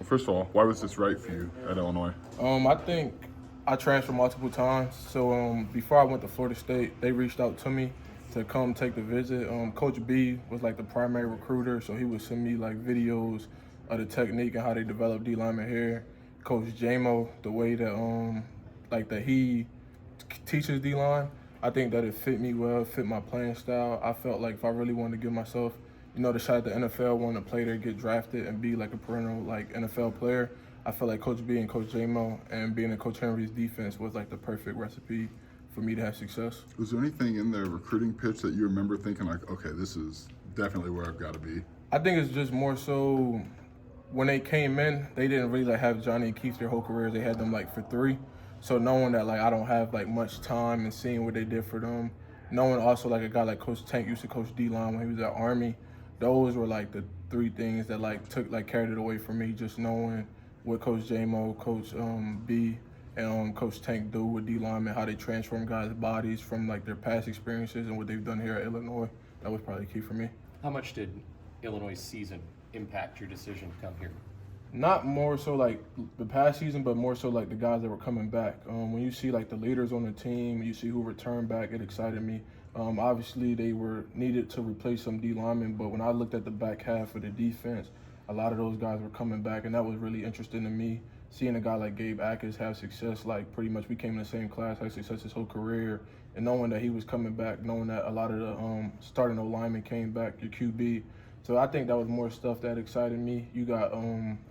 First of all, why was this right for you at Illinois? I think I transferred multiple times. So before I went to Florida State, they reached out to me to come take the visit. Coach B was like the primary recruiter, so he would send me like videos of the technique and how they develop D lineman here. Coach JMO, the way that that he teaches D line, I think that it fit me well, fit my playing style. I felt like if I really wanted to give myself, the shot at the NFL, wanting to play there, get drafted, and be like a perennial like NFL player, I felt like Coach B and Coach JMO and being in Coach Henry's defense was like the perfect recipe for me to have success. Was there anything in the recruiting pitch that you remember thinking like, okay, this is definitely where I've got to be? I think it's just more so when they came in, they didn't really like have Johnny and Keith their whole careers. They had them like for 3. So knowing that like I don't have like much time and seeing what they did for them, knowing also like a guy like Coach Tank used to coach D-line when he was at Army, those were like the 3 things that like carried it away from me. Just knowing what Coach JMO, Coach B, and Coach Tank do with D-linemen, how they transform guys' bodies from like their past experiences and what they've done here at Illinois. That was probably key for me. How much did Illinois' season impact your decision to come here? Not more so like the past season, but more so like the guys that were coming back. When you see like the leaders on the team, you see who returned back, it excited me. Obviously, they were needed to replace some D linemen, but when I looked at the back half of the defense, a lot of those guys were coming back, and that was really interesting to me. Seeing a guy like Gabe Atkins have success, like pretty much we came in the same class, had success his whole career, and knowing that he was coming back, knowing that a lot of the starting O-linemen came back, your QB. So I think that was more stuff that excited me. You got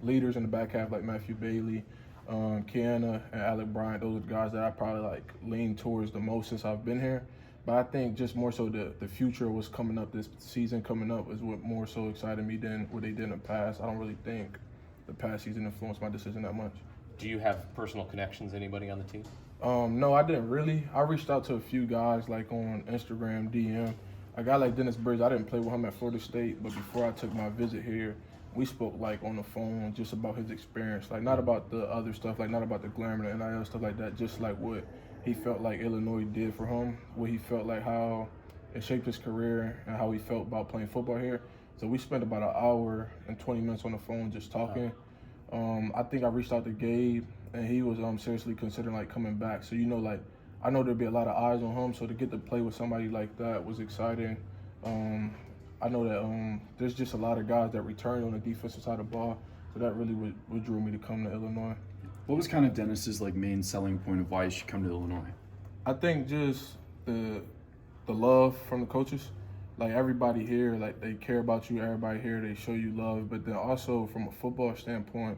leaders in the back half like Matthew Bailey, Kiana, and Alec Bryant. Those are the guys that I probably like lean towards the most since I've been here. But I think just more so the future was coming up, this season coming up is what more so excited me than what they did in the past. I don't really think the past season influenced my decision that much. Do you have personal connections, anybody on the team? No, I didn't really. I reached out to a few guys like on Instagram, DM. A guy like Dennis Bridge, I didn't play with him at Florida State, but before I took my visit here, we spoke like on the phone just about his experience, like not about the other stuff, like not about the glamour and NIL stuff like that, just like what he felt like Illinois did for him, what he felt like how it shaped his career and how he felt about playing football here. So we spent about an hour and 20 minutes on the phone just talking. I think I reached out to Gabe, and he was seriously considering like coming back. So like I know there'd be a lot of eyes on him, so to get to play with somebody like that was exciting. I know that there's just a lot of guys that returned on the defensive side of the ball, so that really what drew me to come to Illinois. What was kind of Dennis's like main selling point of why you should come to Illinois? I think just the love from the coaches. Like everybody here, like they care about you. Everybody here, they show you love. But then also from a football standpoint,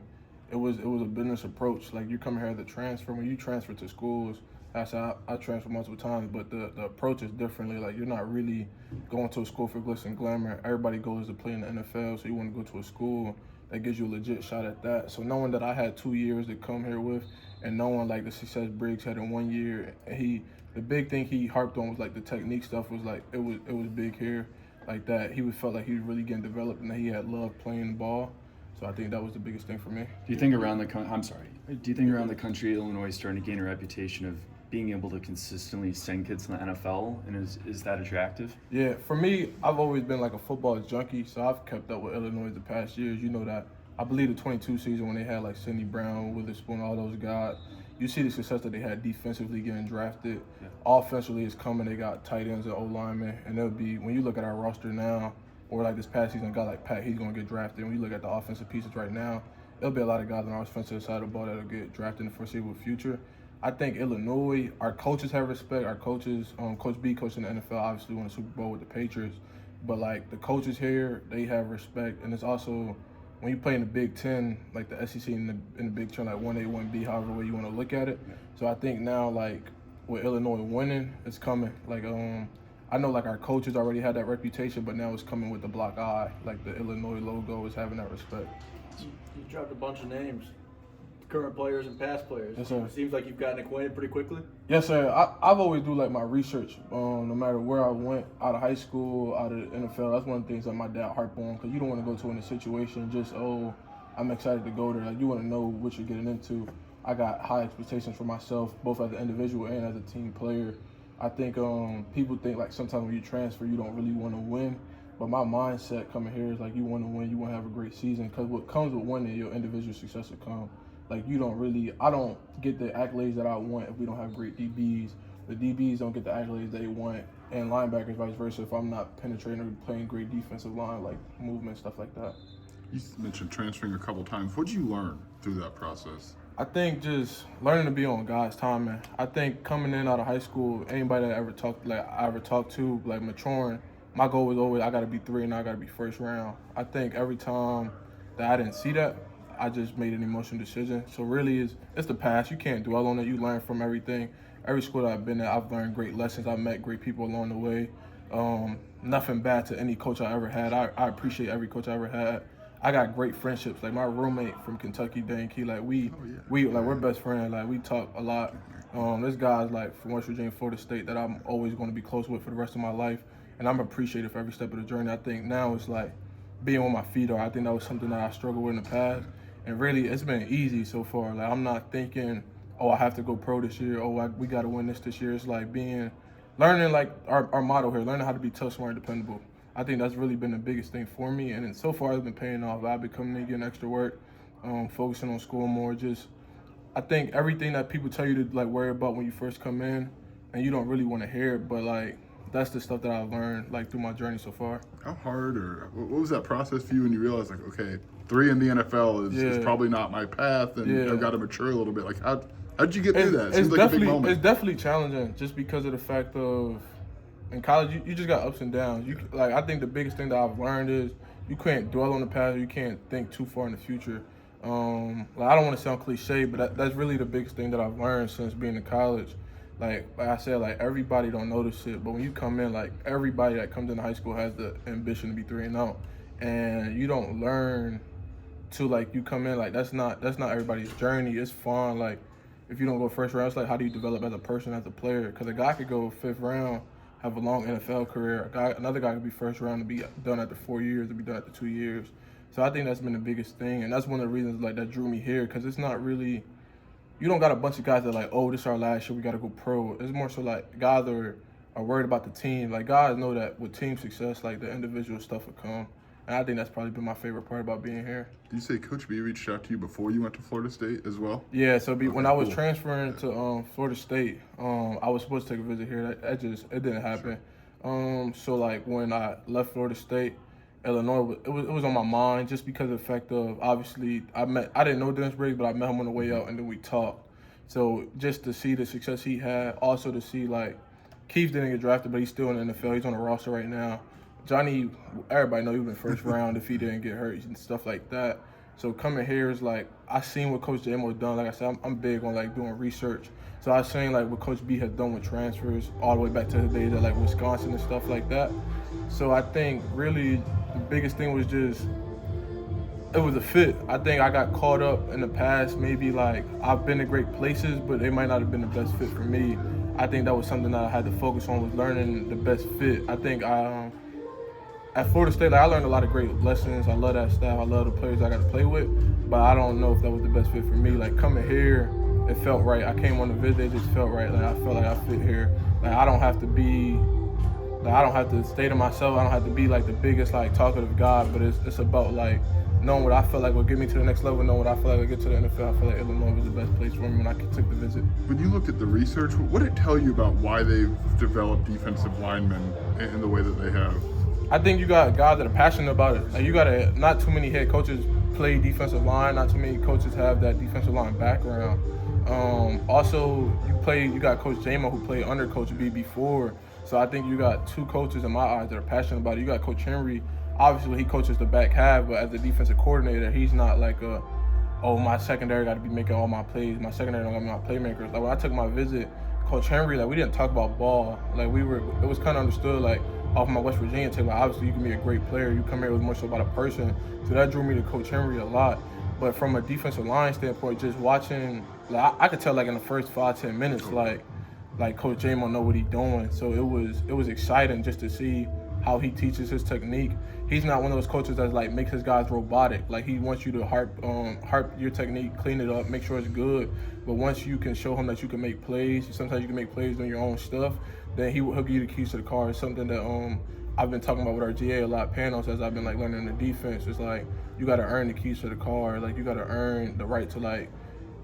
it was a business approach. Like you come here as a transfer. When you transfer to schools, I transferred multiple times, but the approach is differently. Like you're not really going to a school for glitz and glamour. Everybody goes to play in the NFL, so you want to go to a school that gives you a legit shot at that. So knowing that I had 2 years to come here with, and knowing like the success Briggs had in 1 year, and the big thing he harped on was like the technique stuff was like it was big here, like that he felt like he was really getting developed and that he had love playing the ball. So I think that was the biggest thing for me. Do you think around the country, Illinois is starting to gain a reputation of being able to consistently send kids to the NFL, and is that attractive? Yeah, for me, I've always been like a football junkie, so I've kept up with Illinois the past years. You know that. I believe the 22 season when they had like Sidney Brown, Witherspoon, all those guys, you see the success that they had defensively getting drafted. Yeah. Offensively is coming. They got tight ends and O-linemen, and they'll be, when you look at our roster now, or like this past season, a guy like Pat, he's going to get drafted. When you look at the offensive pieces right now, there'll be a lot of guys on our offensive side of the ball that'll get drafted in the foreseeable future. I think Illinois, our coaches have respect. Our coaches, Coach B coached in the NFL, obviously won the Super Bowl with the Patriots. But like the coaches here, they have respect, and it's also when you play in the Big Ten, like the SEC in the Big Ten, like 1A, 1B, however way you want to look at it. Yeah. So I think now, like with Illinois winning, it's coming. Like I know like our coaches already had that reputation, but now it's coming with the block I. Like the Illinois logo is having that respect. You dropped a bunch of names, current players and past players. Yes, sir. It seems like you've gotten acquainted pretty quickly. Yes, sir. I've always do like my research. No matter where I went, out of high school, out of the NFL. That's one of the things that my dad harped on, because you don't want to go to a situation just, I'm excited to go there. Like you want to know what you're getting into. I got high expectations for myself, both as an individual and as a team player. I think people think like sometimes when you transfer, you don't really want to win. But my mindset coming here is like, you want to win, you want to have a great season. Because what comes with winning, your individual success will come. Like, I don't get the accolades that I want if we don't have great DBs. The DBs don't get the accolades they want, and linebackers vice versa if I'm not penetrating or playing great defensive line, like movement, stuff like that. You mentioned transferring a couple times. What did you learn through that process? I think just learning to be on God's timing. I think coming in out of high school, anybody that I ever talked to, like maturing, my goal was always I got to be 3 and I got to be first round. I think every time that I didn't see that, I just made an emotional decision. So really, it's the past. You can't dwell on it. You learn from everything. Every school that I've been at, I've learned great lessons. I've met great people along the way. Nothing bad to any coach I ever had. I appreciate every coach I ever had. I got great friendships. Like my roommate from Kentucky, Dan Key, like we're best friends. Like we talk a lot. There's guys like from West Virginia, Florida State that I'm always going to be close with for the rest of my life, and I'm appreciative for every step of the journey. I think now it's like being on my feet. I think that was something that I struggled with in the past, and really it's been easy so far. Like I'm not thinking, oh, I have to go pro this year. Oh, we got to win this year. It's like learning like our motto here, learning how to be tough, smart, and dependable. I think that's really been the biggest thing for me, and so far it's been paying off. I've been coming in, getting extra work, focusing on school more. I think everything that people tell you to like worry about when you first come in, and you don't really want to hear it, but like that's the stuff that I've learned like through my journey so far. How hard or what was that process for you when you realized like, okay, 3 in the NFL is probably not my path, and I've got to mature a little bit? Like how'd you get through that? It seems like a big moment. It's definitely challenging just because of the fact of in college, you just got ups and downs. I think the biggest thing that I've learned is you can't dwell on the past. You can't think too far in the future. I don't want to sound cliche, but that's really the biggest thing that I've learned since being in college. Like I said, like everybody don't notice it, but when you come in, like everybody that comes into high school has the ambition to be 3 and out, and you don't learn to like you come in like that's not everybody's journey. It's fun. Like if you don't go first round, it's like how do you develop as a person, as a player? Because a guy could go 5th round, have a long NFL career. Another guy could be first round and be done after 4 years, to be done after 2 years. So I think that's been the biggest thing, and that's one of the reasons like that drew me here, because it's not really, you don't got a bunch of guys that are like, oh, this is our last year, we got to go pro. It's more so like guys are worried about the team. Like guys know that with team success, like the individual stuff will come. And I think that's probably been my favorite part about being here. Did you say Coach B reached out to you before you went to Florida State as well? Yeah, so when I was transferring to Florida State, I was supposed to take a visit here. It didn't happen. So like when I left Florida State, Illinois, it was on my mind just because of the fact of obviously I didn't know Dennis Briggs, but I met him on the way out and then we talked. So just to see the success he had, also to see like Keith didn't get drafted, but he's still in the NFL. He's on the roster right now. Johnny, everybody know he was in first round if he didn't get hurt and stuff like that. So coming here is like I seen what Coach J-Mo done. Like I said, I'm big on like doing research. So I seen like what Coach B has done with transfers all the way back to the days at like Wisconsin and stuff like that. So I think really the biggest thing was just it was a fit. I think I got caught up in the past. Maybe like I've been to great places, but they might not have been the best fit for me. I think that was something that I had to focus on, was learning the best fit. I think at Florida State, like, I learned a lot of great lessons. I love that staff. I love the players I got to play with. But I don't know if that was the best fit for me. Like coming here, it felt right. I came on the visit, it just felt right. Like I felt like I fit here. Like I don't have to stay to myself. I don't have to be like the biggest like talkative guy. But it's about like knowing what I feel like will get me to the next level, knowing what I feel like will get to the NFL. I feel like Illinois was the best place for me when I took the visit. When you looked at the research, what did it tell you about why they've developed defensive linemen in the way that they have? I think you got guys that are passionate about it. Like not too many head coaches play defensive line. Not too many coaches have that defensive line background. Also, you got Coach J-Mo who played under Coach B before. So I think you got 2 coaches in my eyes that are passionate about it. You got Coach Henry. Obviously, he coaches the back half, but as a defensive coordinator, he's not like my secondary got to be making all my plays. My secondary don't got my playmakers. Like when I took my visit, Coach Henry, like we didn't talk about ball. Like it was kind of understood like off my West Virginia tape. Like obviously you can be a great player. You come here with more so about a person. So that drew me to Coach Henry a lot. But from a defensive line standpoint, just watching, like I could tell like in the first 5-10 minutes, like Coach J-Mo know what he's doing. So it was exciting just to see how he teaches his technique. He's not one of those coaches that like makes his guys robotic. Like he wants you to harp your technique, clean it up, make sure it's good. But once you can show him that you can make plays, sometimes you can make plays doing your own stuff, then he'll give you the keys to the car. It's something that I've been talking about with our GA a lot, panels, as I've been like learning the defense. It's like you got to earn the keys to the car. Like you got to earn the right to like,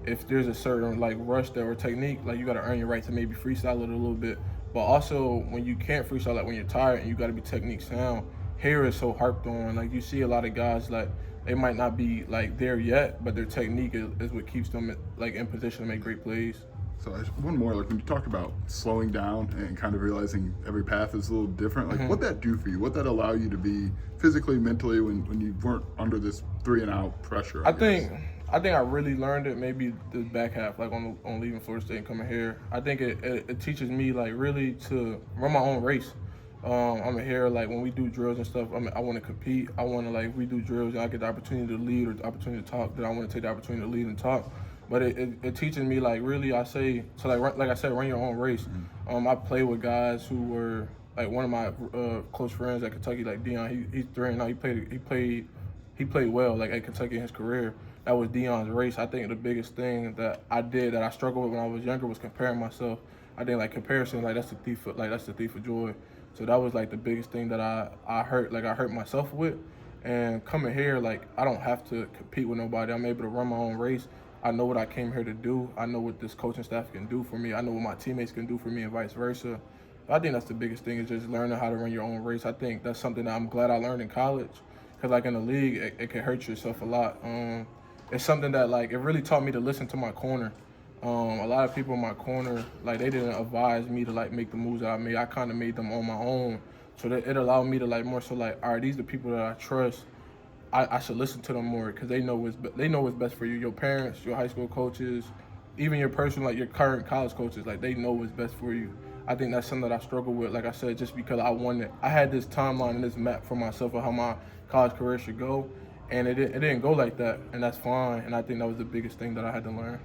if there's a certain like rush there or technique, like you got to earn your right to maybe freestyle it a little bit. But also when you can't freestyle, like when you're tired and you got to be technique sound, hair is so harped on. Like you see a lot of guys like they might not be like there yet, but their technique is what keeps them like in position to make great plays. So one more, like when you talk about slowing down and kind of realizing every path is a little different, like what'd that do for you? What'd that allow you to be physically, mentally when you weren't under this 3-and-out pressure? I think I really learned it maybe the back half, like on leaving Florida State and coming here. I think it teaches me like really to run my own race. I'm here like when we do drills and stuff. I want to compete. I want to like if we do drills and I get the opportunity to lead or the opportunity to talk, then I want to take the opportunity to lead and talk. But it teaches me like really I say so like I said, run your own race. I play with guys who were like one of my close friends at Kentucky, like Dion. He's 3 and now. He played well like at Kentucky in his career. That was Dion's race. I think the biggest thing that I did that I struggled with when I was younger was comparing myself. I think like comparison, like that's the thief of joy. So that was like the biggest thing that I hurt myself with. And coming here, like I don't have to compete with nobody. I'm able to run my own race. I know what I came here to do. I know what this coaching staff can do for me. I know what my teammates can do for me and vice versa. I think that's the biggest thing is just learning how to run your own race. I think that's something that I'm glad I learned in college. Because like in the league, it can hurt yourself a lot. It's something that like it really taught me to listen to my corner. A lot of people in my corner, like they didn't advise me to like make the moves that I made. I kind of made them on my own. So that it allowed me to like more so like, all right, these are the people that I trust. I should listen to them more because they know what's best for you. Your parents, your high school coaches, even your personal, like your current college coaches, like they know what's best for you. I think that's something that I struggle with, like I said, just because I had this timeline and this map for myself of how my college career should go, and it didn't go like that, and that's fine. And I think that was the biggest thing that I had to learn.